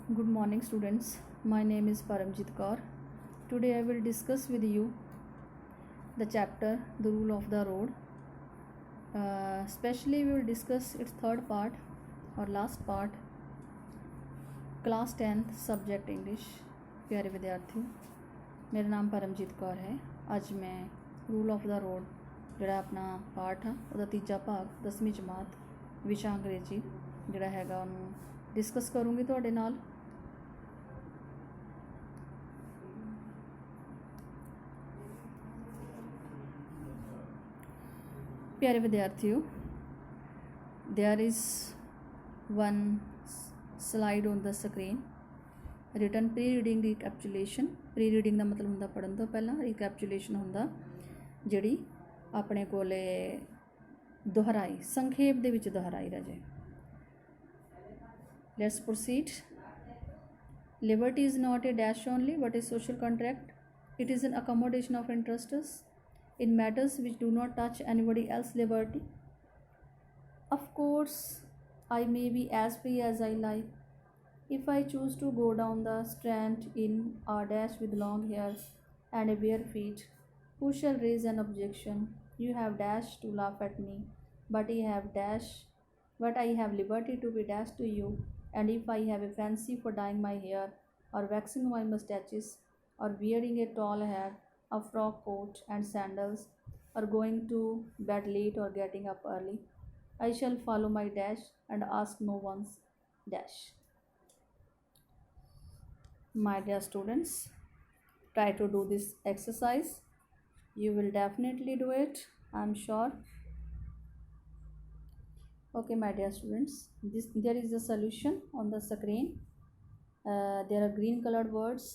Good morning, students. My name is Paramjit Kaur. Today I will discuss with you the chapter The Rule of the Road. Especially, we will discuss its third part or last part, class 10th subject English. प्यारे विद्यार्थियों, मेरा नाम परमजीत कौर है। ਅੱਜ मैं rule of the road ਜਿਹੜਾ ਆਪਣਾ ਪਾਠ ਆ ਉਹਦਾ ਤੀਜਾ ਭਾਗ 10ਵੀਂ ਜਮਾਤ ਵਿਸ਼ਾ ਅੰਗਰੇਜ਼ੀ ਜਿਹੜਾ ਹੈਗਾ ਉਹਨੂੰ ਡਿਸਕਸ ਕਰੂੰਗੀ ਤੁਹਾਡੇ ਨਾਲ। प्यारे विद्यार्थियों, there is one slide on the screen written pre-reading recapitulation। pre-reading ਦਾ ਮਤਲਬ ਹੁੰਦਾ ਪੜ੍ਹਨ ਤੋਂ ਪਹਿਲਾਂ, recapitulation ਹੁੰਦਾ ਜਿਹੜੀ ਆਪਣੇ ਕੋਲੇ ਦੁਹਰਾਈ, ਸੰਖੇਪ ਦੇ ਵਿੱਚ ਦੁਹਰਾਈ ਰਜੇ। Let's proceed। Liberty is not a dash only but a social contract. It is an accommodation of interests in matters which do not touch anybody else's liberty. Of course, I may be as free as I like. If I choose to go down the Strand in a dash with long hair and a bare feet, who shall raise an objection? You have dash to laugh at me, but I have liberty to be dash to you. And if I have a fancy for dyeing my hair, or waxing my moustaches, or wearing a tall hat, a frock coat and sandals, or going to bed late or getting up early, I shall follow my dash and ask no one's dash. My dear students, try to do this exercise. You will definitely do it, I am sure. Okay, my dear students, there is a solution on the screen. There are green colored words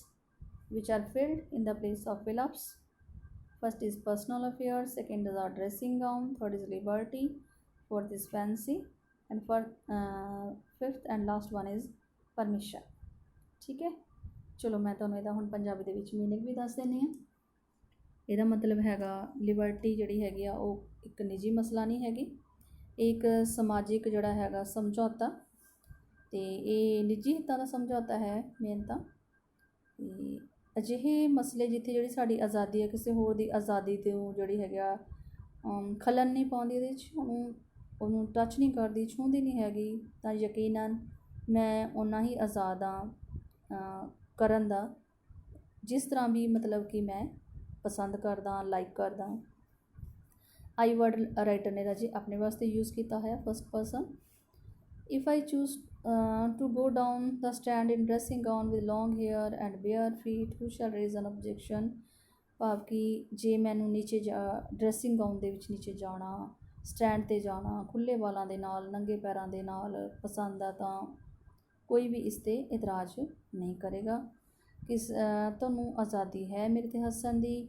which are filled in the place of fill-ups. First is personal affairs, second is our dressing gown, third is liberty, fourth is fancy, and fifth and last one is permission। ठीक है, चलो मैं ਤੁਹਾਨੂੰ ਇਹਦਾ ਹੁਣ ਪੰਜਾਬੀ ਦੇ ਵਿੱਚ meaning ਵੀ ਦੱਸ ਦਿੰਦੀ ਹਾਂ। ਇਹਦਾ ਮਤਲਬ ਹੈਗਾ ਲਿਬਰਟੀ ਜਿਹੜੀ ਹੈਗੀ ਆ ਉਹ ਇੱਕ ਨਿੱਜੀ ਮਸਲਾ ਨਹੀਂ ਹੈਗੀ, ਇੱਕ ਸਮਾਜਿਕ ਜਿਹੜਾ ਹੈਗਾ ਸਮਝੌਤਾ, ਤੇ ਇਹ ਨਿੱਜੀ ਹਿੱਤਾਂ ਦਾ ਸਮਝੌਤਾ ਹੈ ਮੇਨ ਤਾਂ। ਤੇ ਅਜਿਹੇ ਮਸਲੇ ਜਿੱਥੇ ਜਿਹੜੀ ਸਾਡੀ ਆਜ਼ਾਦੀ ਹੈ ਕਿਸੇ ਹੋਰ ਦੀ ਆਜ਼ਾਦੀ ਤੋਂ ਜਿਹੜੀ ਹੈਗਾ ਖਲਨ ਨਹੀਂ ਪਾਉਂਦੀ, ਇਹਦੇ 'ਚ ਉਹਨੂੰ ਟੱਚ ਨਹੀਂ ਕਰਦੀ, ਛੂਹਦੀ ਨਹੀਂ ਹੈਗੀ, ਤਾਂ ਯਕੀਨਨ ਮੈਂ ਓਨਾ ਹੀ ਆਜ਼ਾਦ ਹਾਂ ਕਰਨ ਦਾ ਜਿਸ ਤਰ੍ਹਾਂ ਵੀ ਮਤਲਬ ਕਿ ਮੈਂ ਪਸੰਦ ਕਰਦਾ, ਲਾਈਕ ਕਰਦਾ। ਆਈ ਵਰਡ ਰਾਈਟਰ ਨੇ ਰਾਜੀ ਆਪਣੇ ਵਾਸਤੇ ਯੂਜ਼ ਕੀਤਾ ਹੋਇਆ first person. If I choose to go down the Strand in dressing gown with long hair and bare feet, who shall raise an objection? ਭਾਵ ਕਿ ਜੇ ਮੈਨੂੰ ਨੀਚੇ ਡਰੈਸਿੰਗ ਗਾਊਨ ਦੇ ਵਿੱਚ ਨੀਚੇ ਜਾਣਾ, ਸਟੈਂਡ 'ਤੇ ਜਾਣਾ ਖੁੱਲ੍ਹੇ ਵਾਲਾਂ ਦੇ ਨਾਲ, ਨੰਗੇ ਪੈਰਾਂ ਦੇ ਨਾਲ ਪਸੰਦ ਆ ਤਾਂ ਕੋਈ ਵੀ ਇਸ 'ਤੇ ਇਤਰਾਜ਼ ਨਹੀਂ ਕਰੇਗਾ। ਤੁਹਾਨੂੰ ਆਜ਼ਾਦੀ ਹੈ ਮੇਰੇ 'ਤੇ ਹੱਸਣ ਦੀ,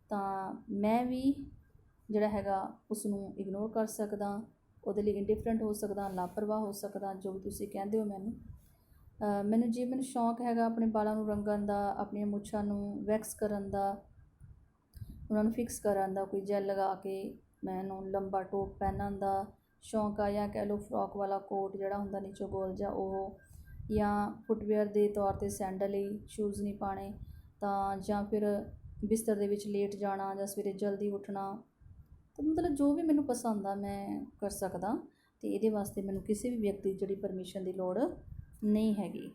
ਤਾਂ ਮੈਂ ਵੀ ਜਿਹੜਾ ਹੈਗਾ ਉਸ ਨੂੰ ਇਗਨੋਰ ਕਰ ਸਕਦਾ, ਉਹਦੇ ਲਈ ਇੰਡੀਫਰੈਂਟ ਹੋ ਸਕਦਾ, ਲਾਪਰਵਾਹ ਹੋ ਸਕਦਾ, ਜੋ ਵੀ ਤੁਸੀਂ ਕਹਿੰਦੇ ਹੋ ਮੈਨੂੰ। ਮੈਨੂੰ ਸ਼ੌਂਕ ਹੈਗਾ ਆਪਣੇ ਬਾਲਾਂ ਨੂੰ ਰੰਗਣ ਦਾ, ਆਪਣੀਆਂ ਮੁੱਛਾਂ ਨੂੰ ਵੈਕਸ ਕਰਨ ਦਾ, ਉਹਨਾਂ ਨੂੰ ਫਿਕਸ ਕਰਨ ਦਾ, ਕੋਈ ਜੈਲ ਲਗਾ ਕੇ ਮੈਨੂੰ ਲੰਬਾ ਟੋਪ ਪਹਿਨਣ ਦਾ ਸ਼ੌਂਕ ਆ, ਜਾਂ ਕਹਿ ਲਓ ਫਰੋਕ ਵਾਲਾ ਕੋਟ ਜਿਹੜਾ ਹੁੰਦਾ ਨੀਚੋਂ ਗੋਲ ਜਿਹਾ ਉਹ, ਜਾਂ ਫੁੱਟਵੇਅਰ ਦੇ ਤੌਰ 'ਤੇ ਸੈਂਡਲ ਲਈ ਸ਼ੂਜ਼ ਨਹੀਂ ਪਾਉਣੇ, ਤਾਂ ਜਾਂ ਫਿਰ ਬਿਸਤਰ ਦੇ ਵਿੱਚ ਲੇਟ ਜਾਣਾ ਜਾਂ ਸਵੇਰੇ ਜਲਦੀ ਉੱਠਣਾ, ਤਾਂ ਮਤਲਬ ਜੋ ਵੀ ਮੈਨੂੰ ਪਸੰਦ ਆ ਮੈਂ ਕਰ ਸਕਦਾ, ਅਤੇ ਇਹਦੇ ਵਾਸਤੇ ਮੈਨੂੰ ਕਿਸੇ ਵੀ ਵਿਅਕਤੀ ਦੀ ਜਿਹੜੀ ਪਰਮਿਸ਼ਨ ਦੀ ਲੋੜ ਨਹੀਂ ਹੈਗੀ।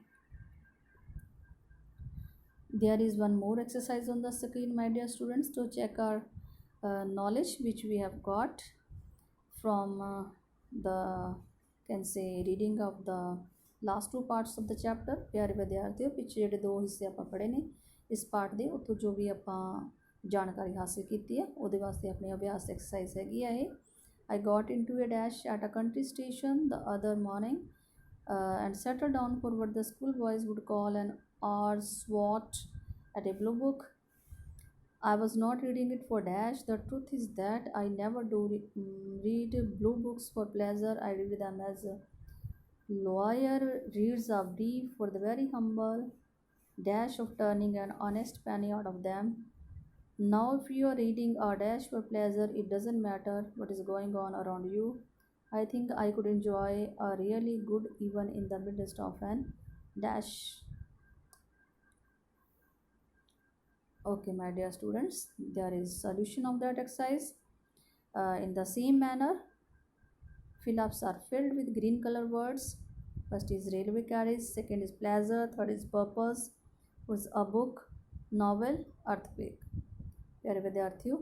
There is one more exercise on the screen, my dear students, to check our knowledge which we have got from the can say reading of the last two parts of the chapter। ਪਿਆਰੇ ਵਿਦਿਆਰਥੀਓ, ਪਿੱਛੇ ਜਿਹੜੇ ਦੋ ਹਿੱਸੇ ਆਪਾਂ ਪੜ੍ਹੇ ਨੇ ਇਸ ਪਾਠ ਦੇ, ਉੱਥੋਂ ਜੋ ਵੀ ਆਪਾਂ ਜਾਣਕਾਰੀ ਹਾਸਿਲ ਕੀਤੀ ਹੈ ਉਹਦੇ ਵਾਸਤੇ ਆਪਣੀ ਅਭਿਆਸ ਐਕਸਰਸਾਈਜ਼ ਹੈਗੀ ਆ ਇਹ। I got into a dash at a country station the other morning and settled down for what the school boys would call an hour's swat at a blue book. I was not reading it for dash. The truth is that I never do read blue books for pleasure. I read them as a lawyer reads a brief for the very humble dash of turning an honest penny out of them. Now if you are reading a dash for pleasure, it doesn't matter what is going on around you. I think I could enjoy a really good even in the midst of an dash. Okay, my dear students, there is solution of that exercise. In the same manner, fill-ups are filled with green color words. First is railway carriage, second is pleasure, third is purpose, fourth is a book, novel, earthquake. ਪਿਆਰੇ ਵਿਦਿਆਰਥੀਓ,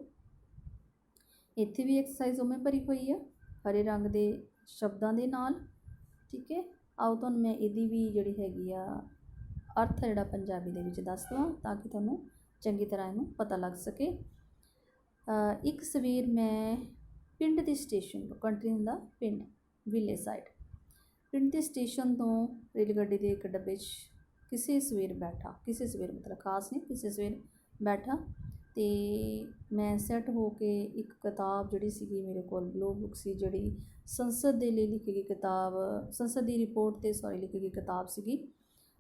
ਇੱਥੇ ਵੀ exercise ਉਵੇਂ ਭਰੀ ਹੋਈ ਹੈ ਹਰੇ ਰੰਗ ਦੇ ਸ਼ਬਦਾਂ ਦੇ ਨਾਲ। ਠੀਕ ਹੈ, ਆਓ ਤੁਹਾਨੂੰ ਮੈਂ ਇਹਦੀ ਵੀ ਜਿਹੜੀ ਹੈਗੀ ਆ ਅਰਥ ਜਿਹੜਾ ਪੰਜਾਬੀ ਦੇ ਵਿੱਚ ਦੱਸ ਦਵਾਂ ਤਾਂ ਕਿ ਤੁਹਾਨੂੰ ਚੰਗੀ ਤਰ੍ਹਾਂ ਇਹਨੂੰ ਪਤਾ ਲੱਗ ਸਕੇ। ਇੱਕ ਸਵੇਰ ਮੈਂ ਪਿੰਡ ਦੇ ਸਟੇਸ਼ਨ ਤੋਂ, ਕੰਟਰੀ ਹੁੰਦਾ ਪਿੰਡ, ਵਿਲੇਜ ਸਾਈਡ, ਪਿੰਡ ਦੇ ਸਟੇਸ਼ਨ ਤੋਂ ਰੇਲ ਗੱਡੀ ਦੇ ਇੱਕ ਡੱਬੇ 'ਚ ਕਿਸੇ ਸਵੇਰ ਬੈਠਾ, ਕਿਸੇ ਸਵੇਰ ਮਤਲਬ ਖਾਸ ਨਹੀਂ, ਕਿਸੇ ਸਵੇਰ ਬੈਠਾ ਅਤੇ ਮੈਂ ਸੈੱਟ ਹੋ ਕੇ ਇੱਕ ਕਿਤਾਬ ਜਿਹੜੀ ਸੀਗੀ ਮੇਰੇ ਕੋਲ, ਬਲੂ ਬੁੱਕ ਸੀ ਜਿਹੜੀ ਸੰਸਦ ਦੇ ਲਈ ਲਿਖੀ ਗਈ ਕਿਤਾਬ, ਸੰਸਦ ਦੀ ਰਿਪੋਰਟ 'ਤੇ ਲਿਖੀ ਗਈ ਕਿਤਾਬ ਸੀਗੀ,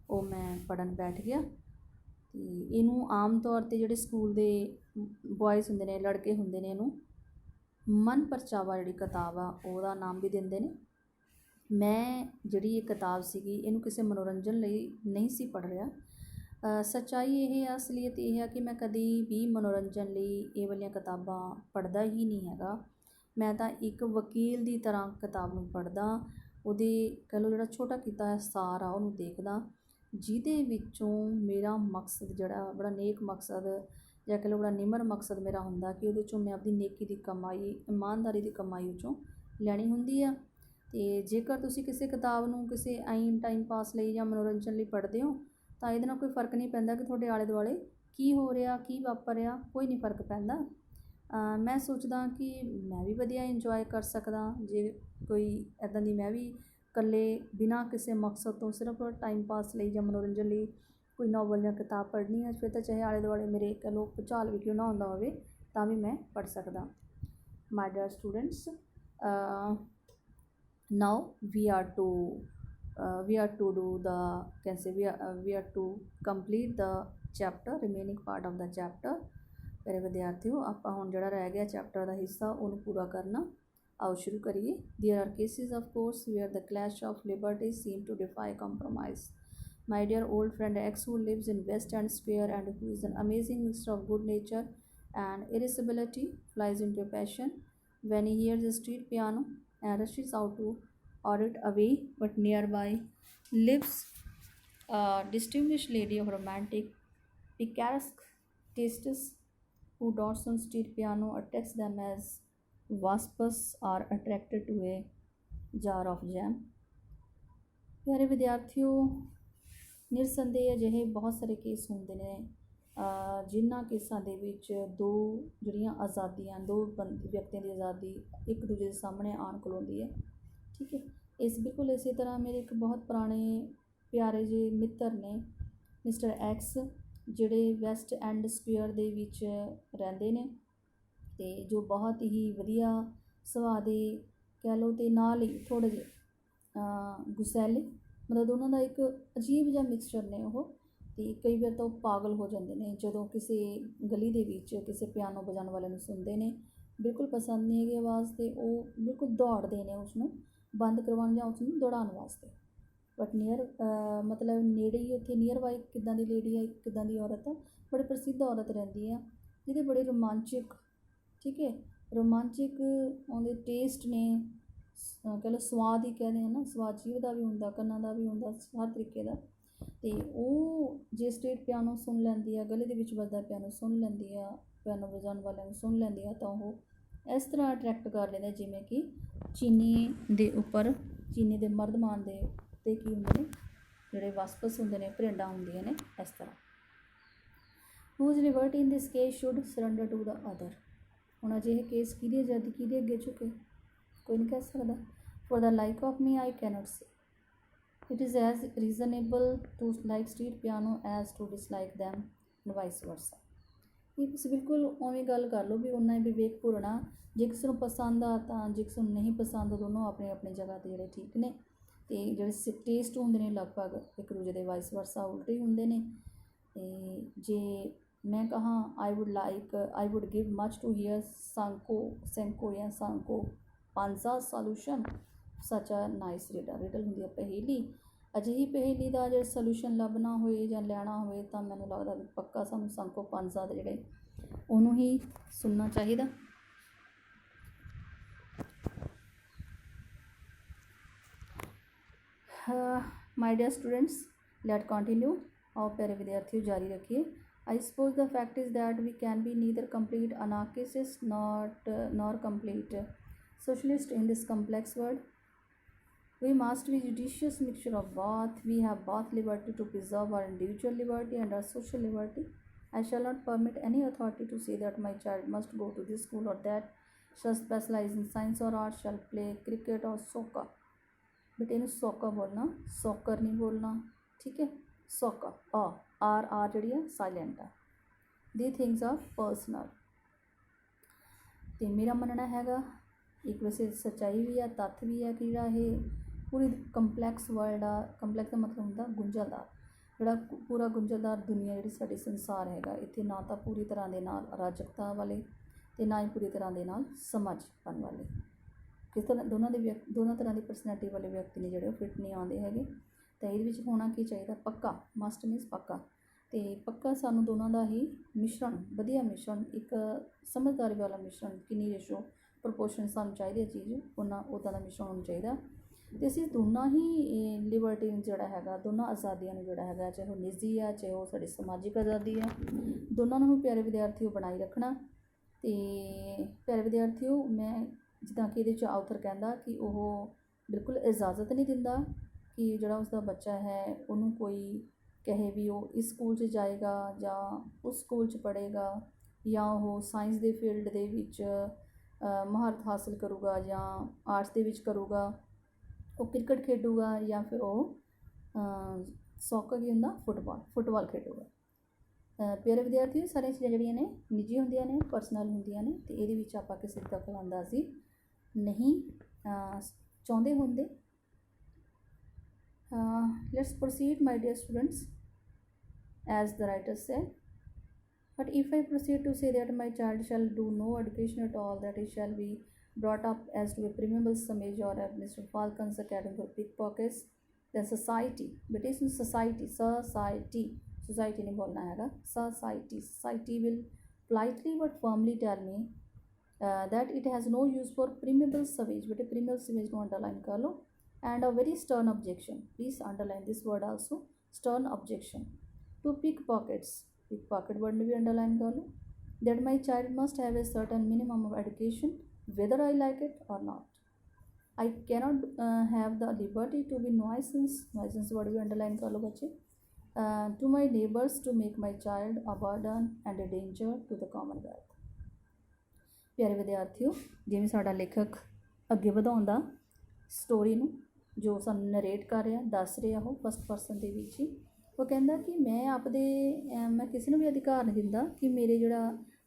ਉਹ ਮੈਂ ਪੜ੍ਹਨ ਬੈਠ ਗਿਆ। ਅਤੇ ਇਹਨੂੰ ਆਮ ਤੌਰ 'ਤੇ ਜਿਹੜੇ ਸਕੂਲ ਦੇ ਬੋਆਇਜ਼ ਹੁੰਦੇ ਨੇ, ਲੜਕੇ ਹੁੰਦੇ ਨੇ, ਇਹਨੂੰ ਮਨ ਪਰਚਾਵਾ ਜਿਹੜੀ ਕਿਤਾਬ ਆ ਉਹਦਾ ਨਾਮ ਵੀ ਦਿੰਦੇ ਨੇ। ਮੈਂ ਜਿਹੜੀ ਇਹ ਕਿਤਾਬ ਸੀਗੀ ਇਹਨੂੰ ਕਿਸੇ ਮਨੋਰੰਜਨ ਲਈ ਨਹੀਂ ਸੀ ਪੜ੍ਹ ਰਿਹਾ। ਸੱਚਾਈ ਇਹ ਆ, ਅਸਲੀਅਤ ਇਹ ਆ ਕਿ ਮੈਂ ਕਦੀ ਵੀ ਮਨੋਰੰਜਨ ਲਈ ਇਹ ਵਾਲੀਆਂ ਕਿਤਾਬਾਂ ਪੜ੍ਹਦਾ ਹੀ ਨਹੀਂ ਹੈਗਾ। ਮੈਂ ਤਾਂ ਇੱਕ ਵਕੀਲ ਦੀ ਤਰ੍ਹਾਂ ਕਿਤਾਬ ਨੂੰ ਪੜ੍ਹਦਾ, ਉਹਦੇ ਕਹਿ ਲਓ ਜਿਹੜਾ ਛੋਟਾ ਕੀਤਾ ਸਾਰ ਆ ਉਹਨੂੰ ਦੇਖਦਾ, ਜਿਹਦੇ ਵਿੱਚੋਂ ਮੇਰਾ ਮਕਸਦ ਜਿਹੜਾ ਬੜਾ ਨੇਕ ਮਕਸਦ ਜਾਂ ਕਹਿ ਲਓ ਬੜਾ ਨਿਮਰ ਮਕਸਦ ਮੇਰਾ ਹੁੰਦਾ ਕਿ ਉਹਦੇ 'ਚੋਂ ਮੈਂ ਆਪਣੀ ਨੇਕੀ ਦੀ ਕਮਾਈ, ਇਮਾਨਦਾਰੀ ਦੀ ਕਮਾਈ ਵਿੱਚੋਂ ਲੈਣੀ ਹੁੰਦੀ ਆ। ਅਤੇ ਜੇਕਰ ਤੁਸੀਂ ਕਿਸੇ ਕਿਤਾਬ ਨੂੰ ਕਿਸੇ ਟਾਈਮ ਪਾਸ ਲਈ ਜਾਂ ਮਨੋਰੰਜਨ ਲਈ ਪੜ੍ਹਦੇ ਹੋ ਤਾਂ ਇਹਦੇ ਨਾਲ ਕੋਈ ਫਰਕ ਨਹੀਂ ਪੈਂਦਾ ਕਿ ਤੁਹਾਡੇ ਆਲੇ ਦੁਆਲੇ ਕੀ ਹੋ ਰਿਹਾ, ਕੀ ਵਾਪਰ ਰਿਹਾ, ਕੋਈ ਨਹੀਂ ਫਰਕ ਪੈਂਦਾ। ਮੈਂ ਸੋਚਦਾ ਕਿ ਮੈਂ ਵੀ ਵਧੀਆ ਇੰਜੋਏ ਕਰ ਸਕਦਾ ਜੇ ਕੋਈ ਇੱਦਾਂ ਦੀ, ਮੈਂ ਵੀ ਇਕੱਲੇ ਬਿਨਾਂ ਕਿਸੇ ਮਕਸਦ ਤੋਂ ਸਿਰਫ ਟਾਈਮ ਪਾਸ ਲਈ ਜਾਂ ਮਨੋਰੰਜਨ ਲਈ ਕੋਈ ਨਾਵਲ ਜਾਂ ਕਿਤਾਬ ਪੜ੍ਹਨੀ ਹੈ, ਫਿਰ ਤਾਂ ਚਾਹੇ ਆਲੇ ਦੁਆਲੇ ਮੇਰੇ ਕਹਿ ਲਓ ਭੁਚਾਲ ਵੀ ਕਿਉਂ ਨਾ ਹੁੰਦਾ ਹੋਵੇ ਤਾਂ ਵੀ ਮੈਂ ਪੜ੍ਹ ਸਕਦਾ। My dear students, now we are to do the, can say we are to complete the chapter, remaining part of the chapter। ਮੇਰੇ ਵਿਦਿਆਰਥੀਓ, ਆਪਾਂ ਹੁਣ ਜਿਹੜਾ ਰਹਿ ਗਿਆ ਚੈਪਟਰ ਦਾ ਹਿੱਸਾ ਉਹਨੂੰ ਪੂਰਾ ਕਰਨਾ। ਆਓ ਸ਼ੁਰੂ ਕਰੀਏ। There are cases of course where the clash of liberties seem to defy compromise. My dear old friend X, who lives in West End Square and who is an amazing mixture of good nature and irascibility, flies into a passion when he hears a street piano and rushes out to or it away, but nearby lives a distinguished lady of romantic picaresque tastes who dotes on street piano, attacks them as wasps are attracted to a jar of jam। ਪਿਆਰੇ ਵਿਦਿਆਰਥੀਓ, ਨਿਰਸੰਦੇਹ ਅਜਿਹੇ ਬਹੁਤ ਸਾਰੇ case ਹੁੰਦੇ ਨੇ ਜਿਨ੍ਹਾਂ ਕੇਸਾਂ ਦੇ ਵਿੱਚ ਦੋ ਜਿਹੜੀਆਂ ਆਜ਼ਾਦੀਆਂ, ਦੋ ਵਿਅਕਤੀਆਂ ਦੀ ਆਜ਼ਾਦੀ ਇੱਕ ਦੂਜੇ ਦੇ ਸਾਹਮਣੇ ਆਣ ਖਲੋਂਦੀ ਹੈ। ਠੀਕ ਹੈ, ਬਿਲਕੁਲ ਇਸੇ ਤਰ੍ਹਾਂ ਮੇਰੇ ਇੱਕ ਬਹੁਤ ਪੁਰਾਣੇ ਪਿਆਰੇ ਜਿਹੇ ਮਿੱਤਰ ਨੇ ਮਿਸਟਰ ਐਕਸ, ਜਿਹੜੇ ਵੈਸਟ ਐਂਡ ਸਕੁਏਅਰ ਦੇ ਵਿੱਚ ਰਹਿੰਦੇ ਨੇ ਅਤੇ ਜੋ ਬਹੁਤ ਹੀ ਵਧੀਆ ਸੁਭਾਅ ਦੇ ਕਹਿ ਲਓ, ਅਤੇ ਨਾਲ ਹੀ ਥੋੜ੍ਹੇ ਜਿਹੇ ਗੁਸੈਲੇ, ਮਤਲਬ ਉਹਨਾਂ ਦਾ ਇੱਕ ਅਜੀਬ ਜਿਹਾ ਮਿਕਸਚਰ ਨੇ ਉਹ। ਅਤੇ ਕਈ ਵਾਰ ਤਾਂ ਉਹ ਪਾਗਲ ਹੋ ਜਾਂਦੇ ਨੇ ਜਦੋਂ ਕਿਸੇ ਗਲੀ ਦੇ ਵਿੱਚ ਕਿਸੇ ਪਿਆਨੋ ਵਜਾਉਣ ਵਾਲੇ ਨੂੰ ਸੁਣਦੇ ਨੇ, ਬਿਲਕੁਲ ਪਸੰਦ ਨਹੀਂ ਹੈਗੀ ਆਵਾਜ਼, ਅਤੇ ਉਹ ਬਿਲਕੁਲ ਦੌੜਦੇ ਨੇ ਉਸਨੂੰ ਬੰਦ ਕਰਵਾਉਣ ਜਾਂ ਉਸਨੂੰ ਦੌੜਾਉਣ ਵਾਸਤੇ। ਬਟ ਮਤਲਬ ਨੇੜੇ ਹੀ ਉੱਥੇ ਨੀਅਰ ਬਾਈ ਕਿੱਦਾਂ ਦੀ ਲੇਡੀ ਆ, ਕਿੱਦਾਂ ਦੀ ਔਰਤ ਆ, ਬੜੀ ਪ੍ਰਸਿੱਧ ਔਰਤ ਰਹਿੰਦੀ ਆ ਜਿਹਦੇ ਬੜੇ ਰੋਮਾਂਚਿਕ, ਠੀਕ ਹੈ, ਰੋਮਾਂਚਿਕ ਉਹਦੇ ਟੇਸਟ ਨੇ, ਕਹਿ ਲਓ ਸਵਾਦ ਹੀ ਕਹਿੰਦੇ ਹਨ ਨਾ, ਸਵਾਦ ਜੀਭ ਦਾ ਵੀ ਹੁੰਦਾ, ਕੰਨਾਂ ਦਾ ਵੀ ਹੁੰਦਾ, ਹਰ ਤਰੀਕੇ ਦਾ। ਅਤੇ ਉਹ ਜੇ ਸਟੇਟ ਪਿਆਨੋ ਸੁਣ ਲੈਂਦੀ ਆ, ਗਲੇ ਦੇ ਵਿੱਚ ਵੱਜਦਾ ਪਿਆਨੋ ਸੁਣ ਲੈਂਦੀ ਆ, ਪਿਆਨੋ ਵਜਾਉਣ ਵਾਲਿਆਂ ਨੂੰ ਸੁਣ ਲੈਂਦੀ ਆ, ਤਾਂ ਉਹ ਇਸ ਤਰ੍ਹਾਂ ਅਟਰੈਕਟ ਕਰ ਲੈਂਦੇ ਜਿਵੇਂ ਕਿ ਚੀਨੀ ਦੇ ਉੱਪਰ, ਚੀਨੀ ਦੇ ਮਰਦਮਾਨ ਦੇ ਉੱਤੇ ਕੀ ਹੁੰਦੇ ਨੇ, ਜਿਹੜੇ ਵਾਸਪਸ ਹੁੰਦੇ ਨੇ, ਭਰਿੰਡਾਂ ਹੁੰਦੀਆਂ ਨੇ, ਇਸ ਤਰ੍ਹਾਂ। whose liberty in this case should surrender to the other। ਹੁਣ ਅਜਿਹੇ ਕੇਸ ਕਿਹਦੀ ਆਜ਼ਾਦੀ ਕਿਹਦੇ ਅੱਗੇ ਝੁਕੇ, ਕੋਈ ਨਹੀਂ ਕਹਿ ਸਕਦਾ। for the like of me I cannot say it is as reasonable to like street piano as to dislike them and vice versa। ਇਹ ਤੁਸੀਂ ਬਿਲਕੁਲ ਉਵੇਂ ਗੱਲ ਕਰ ਲਓ ਵੀ ਉਨਾ ਹੀ ਵਿਵੇਕਪੂਰਨ ਆ। ਜੇ ਕਿਸੇ ਨੂੰ ਪਸੰਦ ਆ ਤਾਂ, ਜੇ ਕਿਸੇ ਨੂੰ ਨਹੀਂ ਪਸੰਦ, ਦੋਨੋਂ ਆਪਣੀ ਆਪਣੀ ਜਗ੍ਹਾ 'ਤੇ ਜਿਹੜੇ ਠੀਕ ਨੇ। ਅਤੇ ਜਿਹੜੇ ਟੇਸਟ ਹੁੰਦੇ ਨੇ ਲਗਭਗ ਇੱਕ ਦੂਜੇ ਦੇ ਵਾਈਸ ਵਰਸਾ ਉਲਟੇ ਹੀ ਹੁੰਦੇ ਨੇ। ਅਤੇ ਜੇ ਮੈਂ ਕਹਾਂ I would give much to hear Sancho ਜਾਂ ਸਾਂਕੋ ਪਾਂਜ਼ਾ ਸੋਲੂਸ਼ਨ ਸੱਚ ਅ ਨਾਈਸ ਰਿਡਲ ਹੁੰਦੀ ਹੈ ਪਹੇਲੀ, ਅਜਿਹੀ ਪਹੇਲੀ ਦਾ ਜੇ ਸੋਲੂਸ਼ਨ ਲੱਭਣਾ ਹੋਏ ਜਾਂ ਲੈਣਾ ਹੋਵੇ ਤਾਂ ਮੈਨੂੰ ਲੱਗਦਾ ਵੀ ਪੱਕਾ ਸਾਨੂੰ ਸੰਕੋ ਪੰਜਾ ਦੇ ਜਿਹੜੇ ਉਹਨੂੰ ਹੀ ਸੁਣਨਾ ਚਾਹੀਦਾ। My dear students, let continue. आओ प्यारे विद्यार्थियों जारी रखिए। I suppose the fact is that we can be neither complete anarchist nor complete socialist in this complex world. We must be judicious mixture of both. We have both liberty to preserve our individual liberty and our social liberty. I shall not permit any authority to say that my child must go to this school or that, shall specialize in science or art, shall play cricket or soccer. But इन्हें soccer बोलना, soccer नहीं बोलना, ठीक है। Soccer R G silent है। The things are personal. तो मेरा मनना हैगा एक वैसे सच्चाई भी है, तत्थ भी है कि ये पूरी कंपलैक्स वर्ल्ड आ, कंपलैक्स का मतलब होंदा गुंझलदार, जोड़ा पूरा गुंझलदार दुनिया जी साडी संसार हैगा, इत्थे ना तो पूरी तरह के नाल अराजकता वाले तो ना ही पूरी तरह के नाल समाजपन वाले, किस तरह दोनों तरह की परसनैलिटी वाले व्यक्ति ने जोड़े फिट नहीं आते हैं। तो ये होना की चाहिए पक्का, मस्ट मीनस पक्का। तो पक्का सानू दोनों का ही मिश्रण, वधिया मिश्रण, एक समझदारी वाला मिश्रण, किन्नी रेशो प्रपोर्शन सानू चाहिए चीज़ उन्ना उदा का मिश्रण होना चाहिए। तो असीं दोनों ही लिबर्टी जोड़ा है, दोनों आज़ादियों जोड़ा है, चाहे वह निजी है चाहे वह साड़ी समाजिक आज़ादी है, दोनों ही प्यारे विद्यार्थियों बनाई रखना। तो प्यारे विद्यार्थियों, मैं जिदा कि ये आउथर कहता कि वह बिल्कुल इजाज़त नहीं दिंदा कि जोड़ा उसका बच्चा है उन्होंने कोई कहे भी वो इस स्कूल च जाएगा या उस स्कूल च पढ़ेगा या वो साइंस के फील्ड के विच महारत हासिल करूगा या आर्ट्स के विच करूगा, वो क्रिकेट खेडूगा या फिर वो सॉकर की होंदा फुटबॉल खेडूगा। प्यारे विद्यार्थी, सारिया चीज़ां जिहड़ियां ने निजी होंदियां ने, पर्सनल होंदियां ने, तो ये आपां किसी दखल अंदाजी नहीं चाहते होंदे। Let's proceed, my dear students, as the writer said. But if I proceed to say that my child shall do no education at all, that he shall be brought up as to a Primable Samaj or a Mr. Falcon's Academy for Pickpockets, then society, but it is society नहीं बोलना है, society will politely but firmly tell me that it has no use for Primable Samaj, but a Primable Samaj को underline कर लो, and a very stern objection, please underline this word also, stern objection to pickpockets, pickpocket word भी underline कर लो, that my child must have a certain minimum of education whether I like it or not. I cannot have the liberty to be nuisance word भी underline कर लो बच्चे, to my neighbors, to make my child a burden and a danger to the commonwealth। प्यारे विद्यार्थियों, जिवें साडा लेखक अगे वधाउंदा story नूं जो सानू नरेट कर रहा, दस रहा वो फस्ट परसन के विच ही, वो कहता कि मैं किसी को भी अधिकार नहीं दिंदा कि मेरे जोड़ा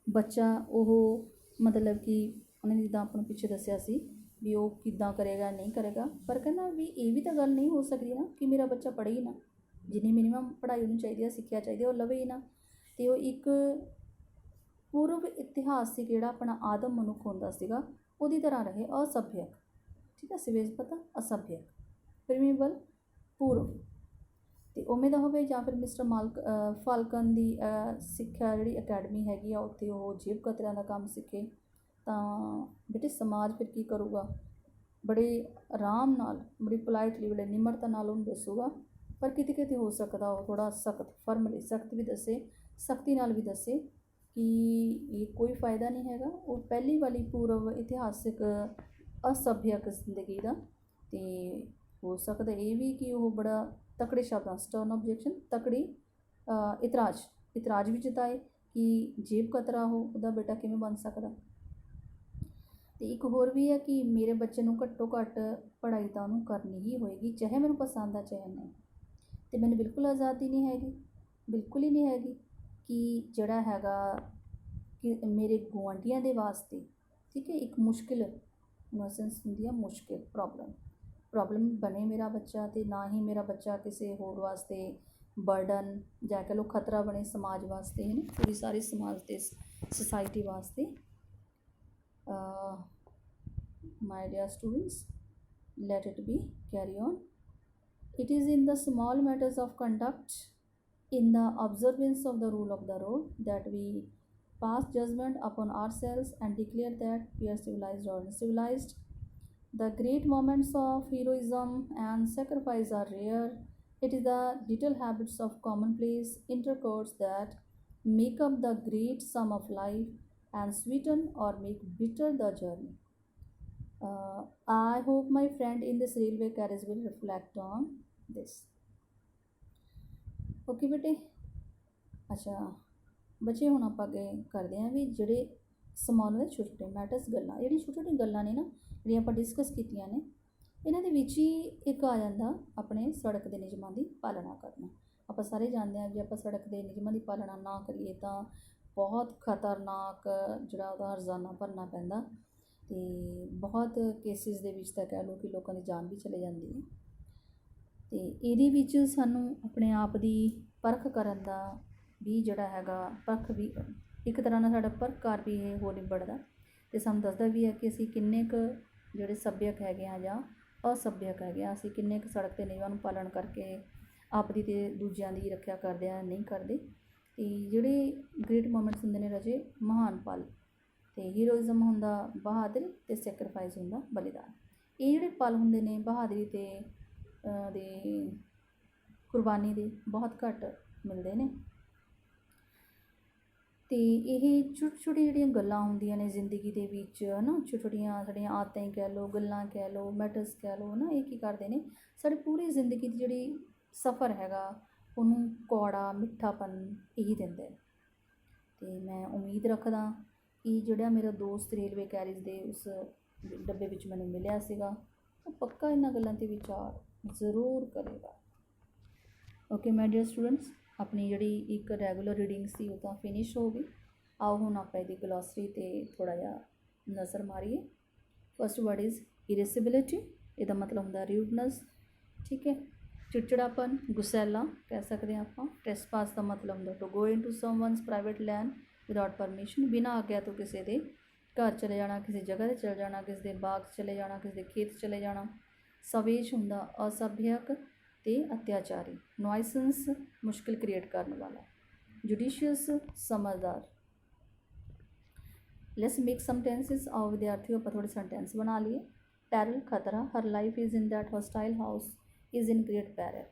बच्चा वो मतलब कि उन्हें जिदा अपने पिछे दसिया सी भी वो किद्दां करेगा नहीं करेगा, पर कहना भी ये भी तो गल नहीं हो सकती ना कि मेरा बच्चा पढ़े ही ना, जिन्नी मिनिमम पढ़ाई उन्हें चाहिए, सिक्ख्या चाहिए वो लवे ही ना। तो एक पूर्व इतिहासिक जोड़ा अपना आदम मनुख होंदा सीगा उहदी तरह रहे, असभ्यक, ठीक है, सिवेज पता असभ्यक, प्रिमेबल पूर्व, तो उमें दा होवे या फिर मिस्टर फाल्कन की सिक्ख्या जी अकैडमी हैगी आ उत्थे वो जेब कतरियां का काम सीखे, तो बेटे समाज फिर की करूगा, बड़े आराम नाल, बड़ी पोलाइटली, बड़े निमरता नाल उन्हें दसूगा, पर किते किते हो सकता वो थोड़ा सख्त फर्मली सख्त भी दसे, सख्ती नाल भी दसे कि ये कोई फ़ायदा नहीं हैगा, वो पहली वाली पूर्व इतिहासिक असभ्यक जिंदगी का। तो हो सकता ये भी कि वो बड़ा तकड़े शब्द स्टर्न ऑब्जेक्शन, तकड़ी इतराज भी जताए कि जेब कतरा हो उदा बेटा किमें बन सकता। तो एक होर भी है कि मेरे बच्चे को घट्टो घट्ट पढ़ाई तो उन्होंने करनी ही होएगी, चाहे मैनू पसंद आ चाहे नहीं। तो मैंने बिल्कुल आज़ादी नहीं हैगी, बिल्कुल ही नहीं हैगी कि जड़ा हैगा कि मेरे गुआंढियां दे वास्ते, ठीक है, एक मुश्किल नॉसेंस होंदी है, मुश्किल प्रॉब्लम बने मेरा बच्चा, तो ना ही मेरा बच्चा किसी होर वास्ते बर्डन जा कह लो खतरा बने समाज वास्ते, है ना, पूरी सारी समाज के सोसाइटी वास्ते। My dear students, let it be carry on. It is in the small matters of conduct, in the observance of the rule of the road, that we pass judgment upon ourselves and declare that we are civilized or uncivilized. The great moments of heroism and sacrifice are rare. It is the little habits of commonplace intercourse that make up the great sum of life and sweeten or make bitter the journey. I hope my friend in this railway carriage will reflect on this. Okay, ਬੇਟੇ ਅੱਛਾ ਬੱਚੇ ਹੁਣ ਆਪਾਂ ਅੱਗੇ ਕਰਦੇ ਹਾਂ ਵੀ ਜਿਹੜੇ small ਦੇ ਛੋਟੇ ਛੋਟੇ ਮੈਟਰਸ ਗੱਲਾਂ ਜਿਹੜੀਆਂ ਛੋਟੀ ਛੋਟੀਆਂ ਗੱਲਾਂ ਨੇ ਨਾ ਜਿਹੜੀਆਂ ਆਪਾਂ ਡਿਸਕਸ ਕੀਤੀਆਂ ਨੇ ਇਹਨਾਂ ਦੇ ਵਿੱਚ ਹੀ ਇੱਕ ਆ ਜਾਂਦਾ ਆਪਣੇ ਸੜਕ ਦੇ ਨਿਯਮਾਂ ਦੀ ਪਾਲਣਾ ਕਰਨਾ। ਆਪਾਂ ਸਾਰੇ ਜਾਣਦੇ ਹਾਂ ਜੇ ਆਪਾਂ ਸੜਕ ਦੇ ਨਿਯਮਾਂ ਦੀ ਪਾਲਣਾ ਨਾ ਕਰੀਏ ਤਾਂ ਬਹੁਤ ਖਤਰਨਾਕ ਜਿਹੜਾ ਉਹਦਾ ਹਰਜ਼ਾਨਾ ਭਰਨਾ ਪੈਂਦਾ ਅਤੇ ਬਹੁਤ ਕੇਸਿਸ ਦੇ ਵਿੱਚ ਤਾਂ ਕਹਿ ਲਓ ਕਿ ਲੋਕਾਂ ਦੀ ਜਾਨ ਵੀ ਚਲੇ ਜਾਂਦੀ ਹੈ। ਅਤੇ ਇਹਦੇ ਵਿੱਚ ਸਾਨੂੰ ਆਪਣੇ ਆਪ ਦੀ ਪਰਖ ਕਰਨ ਦਾ ਵੀ ਜਿਹੜਾ ਹੈਗਾ ਪਰਖ ਵੀ ਇੱਕ ਤਰ੍ਹਾਂ ਨਾਲ ਸਾਡਾ ਪਰਖਕਾਰ ਵੀ ਇਹ ਹੋ ਨਿਬੜਦਾ ਅਤੇ ਸਾਨੂੰ ਦੱਸਦਾ ਵੀ ਹੈ ਕਿ ਅਸੀਂ ਕਿੰਨੇ ਕੁ ਜਿਹੜੇ ਸੱਭਿਅਕ ਹੈਗੇ ਹਾਂ ਜਾਂ ਅਸੱਭਿਅਕ ਹੈਗੇ ਹਾਂ, ਅਸੀਂ ਕਿੰਨੇ ਕੁ ਸੜਕ ਦੇ ਨਿਯਮਾਂ ਨੂੰ ਪਾਲਣ ਕਰਕੇ ਆਪਦੀ ਅਤੇ ਦੂਜਿਆਂ ਦੀ ਰੱਖਿਆ ਕਰਦੇ ਹਾਂ ਨਹੀਂ ਕਰਦੇ। ਅਤੇ ਜਿਹੜੇ ਗ੍ਰੇਟ ਮੂਮੈਂਟਸ ਹੁੰਦੇ ਨੇ ਰਾਜੇ ਮਹਾਨ ਪਲ, ਅਤੇ ਹੀਰੋਇਜ਼ਮ ਹੁੰਦਾ ਬਹਾਦਰੀ ਅਤੇ ਸੈਕਰੀਫਾਈਸ ਹੁੰਦਾ ਬਲੀਦਾਨ। ਇਹ ਜਿਹੜੇ ਪਲ ਹੁੰਦੇ ਨੇ ਬਹਾਦਰੀ ਅਤੇ ਦੇ ਕੁਰਬਾਨੀ ਦੇ ਬਹੁਤ ਘੱਟ ਮਿਲਦੇ ਨੇ। ਅਤੇ ਇਹ ਛੋਟੀ ਛੋਟੀਆਂ ਜਿਹੜੀਆਂ ਗੱਲਾਂ ਹੁੰਦੀਆਂ ਨੇ ਜ਼ਿੰਦਗੀ ਦੇ ਵਿੱਚ ਹੈ ਨਾ, ਛੋਟੀ ਛੋਟੀਆਂ ਸਾਡੀਆਂ ਆਦਤਾਂ ਹੀ ਕਹਿ ਲਓ, ਗੱਲਾਂ ਕਹਿ ਲਓ, ਮੈਟਰਸ ਕਹਿ ਲਓ ਨਾ, ਇਹ ਕੀ ਕਰਦੇ ਨੇ ਸਾਡੀ ਪੂਰੀ ਜ਼ਿੰਦਗੀ ਦੀ ਜਿਹੜੀ ਸਫ਼ਰ ਹੈਗਾ ਉਹਨੂੰ ਕੌੜਾ ਮਿੱਠਾਪਨ ਇਹੀ ਦਿੰਦੇ। ਅਤੇ ਮੈਂ ਉਮੀਦ ਰੱਖਦਾ ਕਿ ਜਿਹੜਾ ਮੇਰਾ ਦੋਸਤ ਰੇਲਵੇ ਕੈਰੀਜ ਦੇ ਉਸ ਡੱਬੇ ਵਿੱਚ ਮੈਨੂੰ ਮਿਲਿਆ ਸੀਗਾ ਉਹ ਪੱਕਾ ਇਹਨਾਂ ਗੱਲਾਂ 'ਤੇ ਵਿਚਾਰ ਜ਼ਰੂਰ ਕਰੇਗਾ। ਓਕੇ ਮਾਈ ਡੀਅਰ ਸਟੂਡੈਂਟਸ, ਆਪਣੀ ਜਿਹੜੀ ਇੱਕ ਰੈਗੂਲਰ ਰੀਡਿੰਗ ਸੀ ਉਹ ਤਾਂ ਫਿਨਿਸ਼ ਹੋ ਗਈ। ਆਓ ਹੁਣ ਆਪਾਂ ਇਹਦੀ ਗਲੋਸਰੀ 'ਤੇ ਥੋੜ੍ਹਾ ਜਿਹਾ ਨਜ਼ਰ ਮਾਰੀਏ। ਫਸਟ ਵਰਡ ਇਜ਼ ਇਰੇਸਿਬਿਲਿਟੀ, ਇਹਦਾ ਮਤਲਬ ਹੁੰਦਾ ਰਿਊਡਨੈਸ, ਠੀਕ ਹੈ। ਚਿੜਚਿੜਾਪਨ, ਗੁਸੈਲਾ ਕਹਿ ਸਕਦੇ ਹਾਂ ਆਪਾਂ। ਟ੍ਰੈਸਪਾਸ ਦਾ ਮਤਲਬ ਹੁੰਦਾ to go in to someone's private land without permission, ਬਿਨਾਂ ਆਗਿਆ ਤੋਂ ਕਿਸੇ ਦੇ ਘਰ ਚਲੇ ਜਾਣਾ, ਕਿਸੇ ਜਗ੍ਹਾ 'ਤੇ ਚਲੇ ਜਾਣਾ, ਕਿਸੇ ਦੇ ਬਾਗ 'ਚ ਚਲੇ ਜਾਣਾ, ਕਿਸੇ ਦੇ ਖੇਤ ਚਲੇ ਜਾਣਾ। ਸਵੇਸ਼ ਹੁੰਦਾ ਅਸੱਭਿਅਕ ਅਤੇ ਅਤਿਆਚਾਰੀ। ਨੋਇਸੈਂਸ ਮੁਸ਼ਕਿਲ ਕ੍ਰੀਏਟ ਕਰਨ ਵਾਲਾ। ਜੁਡੀਸ਼ੀਅਸ ਸਮਝਦਾਰ। Let's make some sentences. ਆਓ ਵਿਦਿਆਰਥੀਓ ਆਪਾਂ ਥੋੜ੍ਹੇ ਸੈਂਟੈਂਸ ਬਣਾ ਲਈਏ। ਪੈਰਲ ਖਤਰਾ, her life is in that hostile house is in great peril.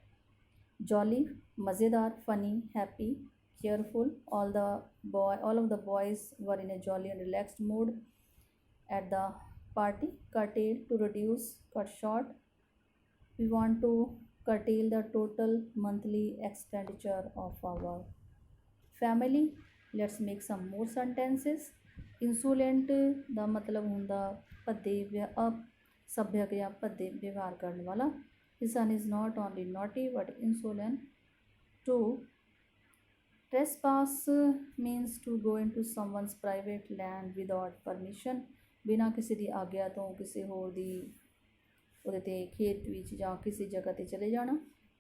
Jolly ਮਜ਼ੇਦਾਰ, funny, happy, cheerful. All of the boys were in a jolly and relaxed mood at the party. Curtail, to reduce, cut short. We want to curtail the total monthly expenditure of our family. Let's make some more sentences. Insolent ਦਾ ਮਤਲਬ ਹੁੰਦਾ ਭੱਦੇ ਅਸੱਭਿਅਕ ਜਾਂ ਭੱਦੇ ਵਿਵਹਾਰ ਕਰਨ ਵਾਲਾ। His son is not only naughty but insolent too. Trespass means to go into someone's private land without permission, ਬਿਨਾਂ ਕਿਸੇ ਦੀ ਆਗਿਆ ਤੋਂ ਕਿਸੇ ਹੋਰ ਦੀ ਉਹਦੇ 'ਤੇ ਖੇਤ ਵਿੱਚ ਜਾਂ ਕਿਸੇ ਜਗ੍ਹਾ 'ਤੇ ਚਲੇ ਜਾਣਾ।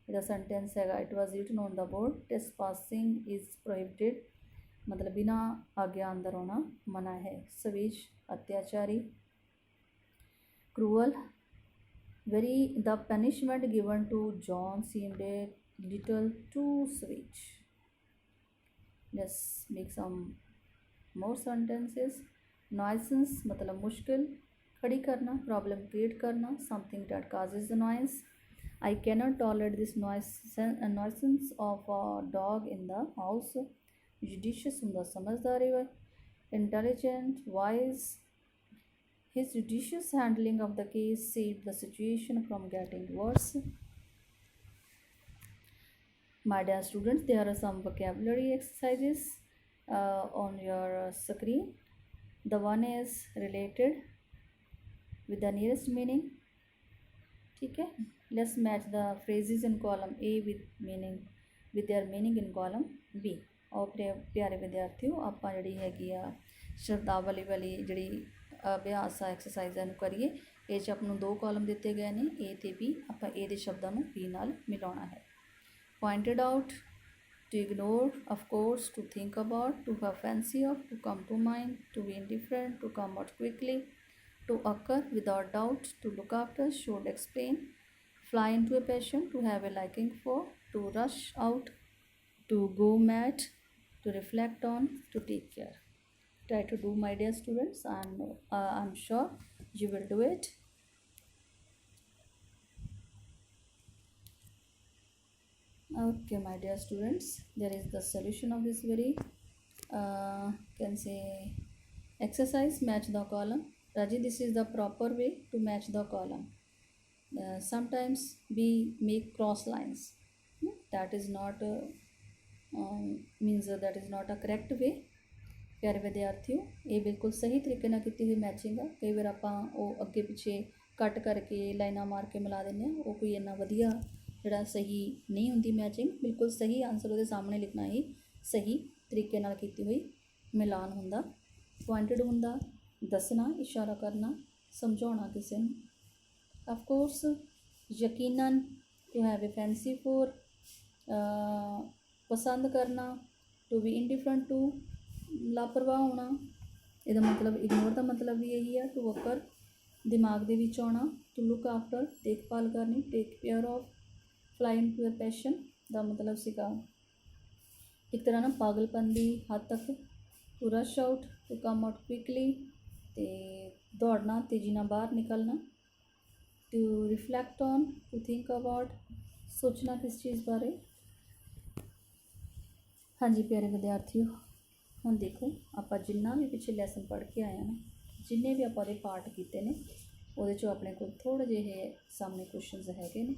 ਇਹਦਾ ਸੈਂਟੈਂਸ ਹੈਗਾ it was written on the board trespassing is prohibited, ਮਤਲਬ ਬਿਨਾਂ ਆਗਿਆ ਅੰਦਰ ਆਉਣਾ ਮਨਾ ਹੈ। ਸਵੇਸ਼ ਅਤਿਆਚਾਰੀ। Cruel, very the punishment given to John seemed a little too sweet. Let's make some more sentences. Nuisance मतलब मुश्किल खड़ी करना, प्रॉब्लम क्रिएट करना, something that causes annoyance. I cannot tolerate this nuisance of a dog in the house. Judicious ਹੁੰਦਾ ਸਮਝਦਾਰੀ ਹੈ। Intelligent, wise. His judicious handling of the case saved the situation from getting worse. My dear students, there are some vocabulary exercises on your screen. The one is related with the nearest meaning. ठीक है, let's match the phrases in column A with their meaning in column B. और प्यारे विद्यार्थियों ਆਪਾਂ ਜਿਹੜੀ ਹੈਗੀ ਆ ਸ਼ਬਦਾਵਲੀ ਵਾਲੀ ਜਿਹੜੀ ਅਭਿਆਸ ਐਕਸਰਸਾਈਜ਼ਾਂ ਨੂੰ ਕਰੀਏ। ਇਹ 'ਚ ਆਪ ਨੂੰ 2 ਕਾਲਮ ਦਿੱਤੇ ਗਏ ਨੇ A ਅਤੇ B। ਆਪਾਂ A ਦੇ ਸ਼ਬਦਾਂ ਨੂੰ B ਨਾਲ ਮਿਲਾਉਣਾ ਹੈ। Pointed out, to ignore, of course, to think about, to have fancy of, to come to mind, to be indifferent, to come out quickly, to occur without doubt, to look after, should explain, fly into a passion, to have a liking for, to rush out, to go mad, to reflect on, to take care. Try to do, my dear students, and I'm sure you will do it. Okay, my dear students, there is the solution of this very can say exercise. Match the column. Raji, this is the proper way to match the column. Sometimes we make cross lines. That is not means that is not a correct way. ਪਿਆਰੇ ਵਿਦਿਆਰਥੀਓ, ਇਹ ਬਿਲਕੁਲ ਸਹੀ ਤਰੀਕੇ ਨਾਲ ਕੀਤੀ ਹੋਈ matching ਆ। ਕਈ ਵਾਰ ਆਪਾਂ ਉਹ ਅੱਗੇ ਪਿੱਛੇ ਕੱਟ ਕਰਕੇ ਲਾਈਨਾਂ ਮਾਰ ਕੇ ਮਿਲਾ ਦਿੰਦੇ ਹਾਂ, ਉਹ ਕੋਈ ਇੰਨਾ ਵਧੀਆ ਜਿਹੜਾ ਸਹੀ ਨਹੀਂ ਹੁੰਦੀ ਮੈਚਿੰਗ। ਬਿਲਕੁਲ ਸਹੀ ਆਨਸਰ ਉਹਦੇ ਸਾਹਮਣੇ ਲਿਖਣਾ ਹੀ ਸਹੀ ਤਰੀਕੇ ਨਾਲ ਕੀਤੀ ਹੋਈ ਮਿਲਾਨ ਹੁੰਦਾ। ਪੁਆਇੰਟਡ ਹੁੰਦਾ, ਦੱਸਣਾ, ਇਸ਼ਾਰਾ ਕਰਨਾ, ਸਮਝਾਉਣਾ ਕਿਸੇ ਨੂੰ। ਆਫ ਕੋਰਸ ਯਕੀਨਨ to have a fancy for, ਪਸੰਦ ਕਰਨਾ, ਟੂ ਬੀ ਇਨਡਿਫਰੈਂਟ ਟੂ, ਲਾਪਰਵਾਹ ਹੋਣਾ। ਇਹਦਾ ਮਤਲਬ ਇਗਨੋਰ ਦਾ ਮਤਲਬ ਵੀ ਇਹੀ ਹੈ। ਟੂ ਵਕਰ, ਦਿਮਾਗ ਦੇ ਵਿੱਚ ਆਉਣਾ। ਟੂ ਲੁੱਕ ਆਫਟਰ, ਦੇਖਭਾਲ ਕਰਨੀ। Take care of, fly into a passion ਦਾ ਮਤਲਬ ਸੀਗਾ ਇੱਕ ਤਰ੍ਹਾਂ ਨਾਲ ਪਾਗਲਪਨ ਦੀ ਹੱਦ ਤੱਕ। To rush out, to come out quickly, ਅਤੇ ਦੌੜਨਾ, ਤੇਜ਼ੀ ਨਾਲ ਬਾਹਰ ਨਿਕਲਣਾ। To reflect on, to think about, ਸੋਚਣਾ ਕਿਸ ਚੀਜ਼ ਬਾਰੇ। ਹਾਂਜੀ ਪਿਆਰੇ ਵਿਦਿਆਰਥੀਓ, ਹੁਣ ਦੇਖੋ ਆਪਾਂ ਜਿੰਨਾ ਵੀ ਪਿੱਛੇ ਲੈਸਨ ਪੜ੍ਹ ਕੇ ਆਏ ਹਾਂ ਨਾ, ਜਿੰਨੇ ਵੀ ਆਪਾਂ ਉਹਦੇ ਪਾਰਟ ਕੀਤੇ ਨੇ, ਉਹਦੇ 'ਚੋਂ ਆਪਣੇ ਕੋਲ ਥੋੜ੍ਹੇ ਜਿਹੇ ਸਾਹਮਣੇ ਕੁਐਸਚਨਸ ਹੈਗੇ ਨੇ,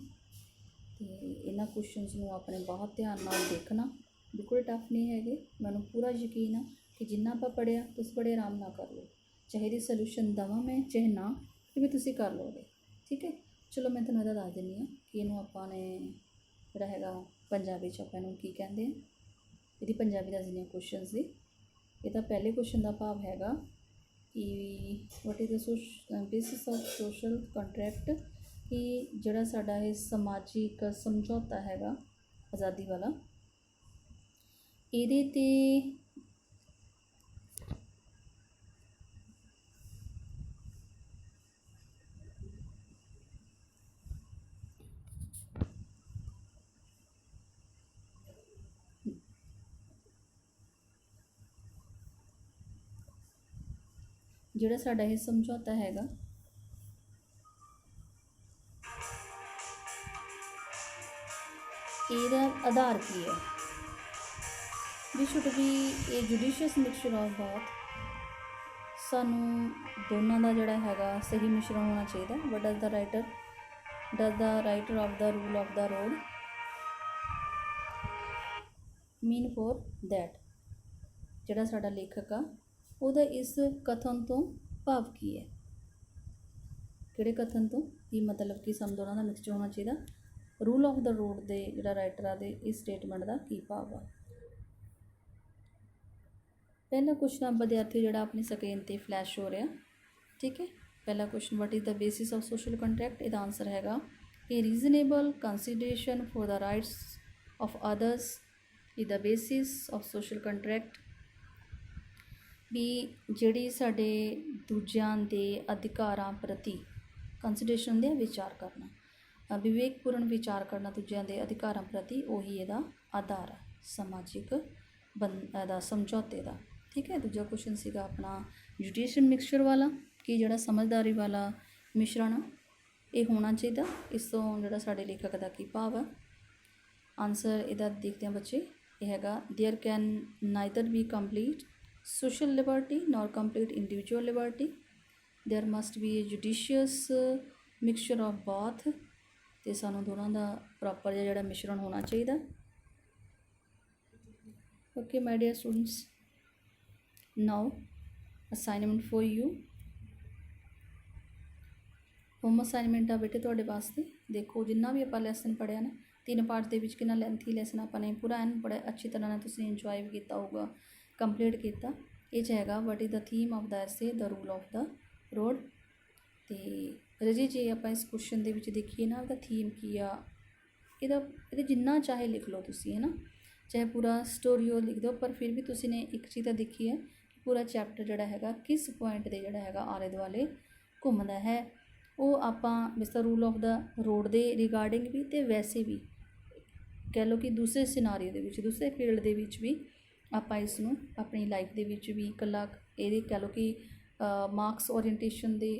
ਅਤੇ ਇਹਨਾਂ ਕੁਐਸਚਨਸ ਨੂੰ ਆਪਣੇ ਬਹੁਤ ਧਿਆਨ ਨਾਲ ਦੇਖਣਾ। ਬਿਲਕੁਲ ਟਫ ਨਹੀਂ ਹੈਗੇ। ਮੈਨੂੰ ਪੂਰਾ ਯਕੀਨ ਆ ਕਿ ਜਿੰਨਾ ਆਪਾਂ ਪੜ੍ਹਿਆ ਤੁਸੀਂ ਬੜੇ ਆਰਾਮ ਨਾਲ ਕਰ ਲਓ। ਚਾਹੇ ਇਹਦੀ ਸੋਲਿਊਸ਼ਨ ਦੇਵਾਂ ਮੈਂ, ਚਾਹੇ ਨਾ, ਫਿਰ ਵੀ ਤੁਸੀਂ ਕਰ ਲਓਗੇ। ਠੀਕ ਹੈ, ਚਲੋ ਮੈਂ ਤੁਹਾਨੂੰ ਇਹਦਾ ਦੱਸ ਦਿੰਦੀ ਹਾਂ ਕਿ ਇਹਨੂੰ ਆਪਾਂ ਨੇ ਜਿਹੜਾ ਹੈਗਾ ਪੰਜਾਬੀ 'ਚ ਆਪਾਂ ਇਹਨੂੰ ਕੀ ਕਹਿੰਦੇ ਆ। ਇਹਦੀ ਪੰਜਾਬੀ ਦੱਸ ਦਿੰਦੀ ਹਾਂ ਕੁਐਸਚਨਸ ਦੀ। ਇਹਦਾ ਪਹਿਲੇ ਕੁਐਸਚਨ ਦਾ ਭਾਵ ਹੈਗਾ ਕਿ what is the basis of social contract, ਕਿ ਜਿਹੜਾ ਸਾਡਾ ਇਹ ਸਮਾਜਿਕ ਸਮਝੌਤਾ ਹੈਗਾ ਆਜ਼ਾਦੀ ਵਾਲਾ, ਇਹਦੇ 'ਤੇ ਜਿਹੜਾ ਸਾਡਾ ਇਹ ਸਮਝੌਤਾ ਹੈਗਾ, ਇਹਦਾ ਆਧਾਰ ਕੀ ਹੈ। We should be a judicious mixture of both. ਸਾਨੂੰ ਦੋਨਾਂ ਦਾ ਜਿਹੜਾ ਹੈਗਾ ਸਹੀ ਮਿਸ਼ਰਣ ਹੋਣਾ ਚਾਹੀਦਾ। What does the writer of the rule of the road mean for that. ਜਿਹੜਾ ਸਾਡਾ ਲੇਖਕ ਆ ਉਹਦਾ ਇਸ ਕਥਨ ਤੋਂ ਭਾਵ ਕੀ ਹੈ। ਕਿਹੜੇ ਕਥਨ ਤੋਂ, ਕੀ ਮਤਲਬ ਕਿ ਸਾਨੂੰ ਦੋਨਾਂ ਦਾ ਮਿਕਸਚਰ ਹੋਣਾ ਚਾਹੀਦਾ। ਰੂਲ ਆਫ ਦਾ ਰੋਡ ਦੇ ਜਿਹੜਾ ਰਾਈਟਰ ਆ ਦੇ ਇਸ ਸਟੇਟਮੈਂਟ ਦਾ ਕੀ ਭਾਵ ਆ। ਪਹਿਲਾ ਕੁਐਸਚਨ ਆ ਵਿਦਿਆਰਥੀ ਜਿਹੜਾ ਆਪਣੀ ਸਕਰੀਨ 'ਤੇ ਫਲੈਸ਼ ਹੋ ਰਿਹਾ। ਠੀਕ ਹੈ, ਪਹਿਲਾ question, what is the basis of social contract. ਇਹਦਾ ਆਨਸਰ ਹੈਗਾ a reasonable consideration for the rights of others is the basis of social contract. ਵੀ ਜਿਹੜੀ ਸਾਡੇ ਦੂਜਿਆਂ ਦੇ ਅਧਿਕਾਰਾਂ ਪ੍ਰਤੀ ਕੰਸੀਡਰੇਸ਼ਨ ਹੁੰਦੇ ਆ, ਵਿਚਾਰ ਕਰਨਾ, ਵਿਵੇਕਪੂਰਨ ਵਿਚਾਰ ਕਰਨਾ ਦੂਜਿਆਂ ਦੇ ਅਧਿਕਾਰਾਂ ਪ੍ਰਤੀ, ਉਹੀ ਇਹਦਾ ਆਧਾਰ ਆ ਸਮਾਜਿਕ ਦਾ ਸਮਝੌਤੇ ਦਾ। ਠੀਕ ਹੈ, ਦੂਜਾ ਕੁਐਸਚਨ ਸੀਗਾ ਆਪਣਾ ਜੁਡੀਸ਼ੀਅਲ ਮਿਕਸਚਰ ਵਾਲਾ, ਕਿ ਜਿਹੜਾ ਸਮਝਦਾਰੀ ਵਾਲਾ ਮਿਸ਼ਰਣ ਇਹ ਹੋਣਾ ਚਾਹੀਦਾ। ਇਸ ਤੋਂ ਜਿਹੜਾ ਸਾਡੇ ਲੇਖਕ ਦਾ ਕੀ ਭਾਵ ਆ। ਆਨਸਰ ਇਹਦਾ ਦੇਖਦੇ ਹਾਂ ਬੱਚੇ, ਇਹ ਹੈਗਾ there can neither be complete social liberty nor complete individual liberty. There must be a judicious mixture of both, ਤੇ ਸਾਨੂੰ ਦੋਨਾਂ ਦਾ ਪ੍ਰੋਪਰ ਜਿਹੜਾ ਮਿਸ਼ਰਣ ਹੋਣਾ ਚਾਹੀਦਾ। Okay my dear students, now assignment for you. Home assignment ਆ ਬੇਟੇ ਤੁਹਾਡੇ ਵਾਸਤੇ। ਦੇਖੋ ਜਿੰਨਾ ਵੀ ਆਪਾਂ ਲੈਸਨ ਪੜ੍ਹਿਆ ਨਾ, 3 ਪਾਰਟ ਦੇ ਵਿੱਚ ਕਿੰਨਾ ਲੈਂਥੀ ਲੈਸਨ ਆਪਾਂ ਨੇ ਪੂਰਾ ਐਨ ਬੜਾ ਅੱਛੀ ਤਰ੍ਹਾਂ ਨਾਲ ਤੁਸੀਂ ਇੰਜੋਏ ਵੀ ਕੀਤਾ ਹੋਊਗਾ, ਕੰਪਲੀਟ ਕੀਤਾ। ਇਹ 'ਚ ਹੈਗਾ what is the theme of the essay, the rule of the road. ਅਤੇ ਰਜੀ ਜੇ ਆਪਾਂ ਇਸ ਕੁਐਸਚਨ ਦੇ ਵਿੱਚ ਦੇਖੀਏ ਨਾ, ਉਹਦਾ ਥੀਮ ਕੀ ਆ, ਇਹਦੇ ਜਿੰਨਾ ਚਾਹੇ ਲਿਖ ਲਓ ਤੁਸੀਂ, ਹੈ ਨਾ, ਚਾਹੇ ਪੂਰਾ ਸਟੋਰੀ ਉਹ ਲਿਖ ਦਿਓ, ਪਰ ਫਿਰ ਵੀ ਤੁਸੀਂ ਨੇ ਇੱਕ ਚੀਜ਼ ਤਾਂ ਦੇਖੀ ਹੈ ਕਿ ਪੂਰਾ ਚੈਪਟਰ ਜਿਹੜਾ ਹੈਗਾ ਕਿਸ ਪੁਆਇੰਟ ਦੇ ਜਿਹੜਾ ਹੈਗਾ ਆਲੇ ਦੁਆਲੇ ਘੁੰਮਦਾ ਹੈ। ਉਹ ਆਪਾਂ mister rule of the road ਦੇ ਰਿਗਾਰਡਿੰਗ ਵੀ ਅਤੇ ਵੈਸੇ ਵੀ ਕਹਿ ਲਓ ਕਿ ਦੂਸਰੇ ਸਿਨਾਰੀਓ ਦੇ ਵਿੱਚ, ਦੂਸਰੇ ਫੀਲਡ ਦੇ ਵਿੱਚ ਵੀ ਆਪਾਂ ਇਸ ਨੂੰ ਆਪਣੀ ਲਾਈਫ ਦੇ ਵਿੱਚ ਵੀ ਇਕੱਲਾ ਇਹਦੇ ਕਹਿ ਲਓ ਕਿ ਮਾਰਕਸ ਓਰੀਐਂਟੇਸ਼ਨ ਦੇ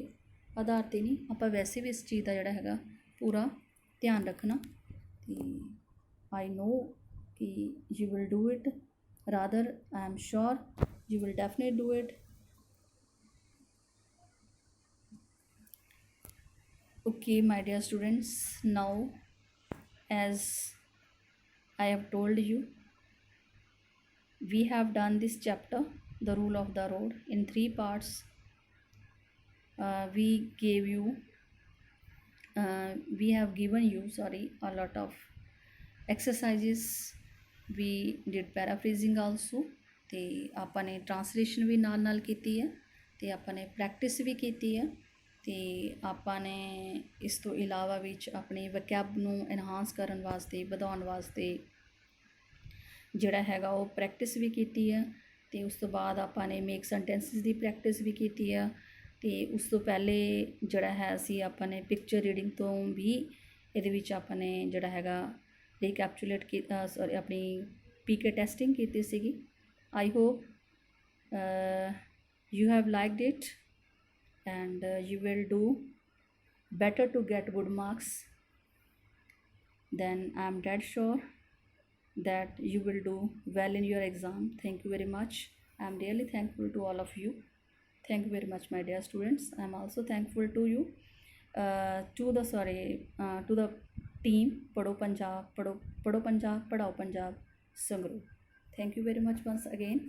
ਆਧਾਰ 'ਤੇ ਨਹੀਂ, ਆਪਾਂ ਵੈਸੇ ਵੀ ਇਸ ਚੀਜ਼ ਦਾ ਜਿਹੜਾ ਹੈਗਾ ਪੂਰਾ ਧਿਆਨ ਰੱਖਣਾ। ਅਤੇ ਆਈ ਨੋ ਕਿ you will do it, rather I am sure you will definite do it. Okay, my dear students, now as I have told you, we have done this chapter, the rule of the road, in 3 parts. We have given you a lot of exercises. We did paraphrasing also, ਤੇ ਆਪਾਂ ਨੇ translation ਵੀ ਨਾਲ ਕੀਤੀ ਹੈ ਤੇ ਆਪਾਂ ਨੇ practice ਵੀ ਕੀਤੀ ਹੈ ਤੇ ਆਪਾਂ ਨੇ ਇਸ ਤੋਂ ਇਲਾਵਾ ਵਿੱਚ ਆਪਣੀ ਵਕੈਬ ਨੂੰ ਇਨਹਾਂਸ ਕਰਨ ਵਾਸਤੇ, ਵਧਾਉਣ ਵਾਸਤੇ ਜਿਹੜਾ ਹੈਗਾ ਉਹ ਪ੍ਰੈਕਟਿਸ ਵੀ ਕੀਤੀ ਹੈ। ਤੇ ਉਸ ਤੋਂ ਬਾਅਦ ਆਪਾਂ ਨੇ ਮੇਕ ਸੈਂਟੈਂਸਿਸ ਦੀ ਪ੍ਰੈਕਟਿਸ ਵੀ ਕੀਤੀ ਆ। ਤੇ ਉਸ ਤੋਂ ਪਹਿਲੇ ਜਿਹੜਾ ਹੈ ਅਸੀਂ ਆਪਾਂ ਨੇ ਪਿਕਚਰ ਰੀਡਿੰਗ ਤੋਂ ਵੀ ਇਹਦੇ ਵਿੱਚ ਆਪਾਂ ਨੇ ਜਿਹੜਾ ਹੈਗਾ ਰੀਕੈਪਚੁਲੇਟ ਆਪਣੀ ਪੀਕੇ ਟੈਸਟਿੰਗ ਕੀਤੀ ਸੀਗੀ। I hope you have liked it and you will do better to get good marks. Then I am dead sure that you will do well in your exam. Thank you very much. I am really thankful to all of you. Thank you very much, my dear students. I am also thankful to you, to the team Padho Punjab, Padhao Punjab, Sangrur. Thank you very much once again.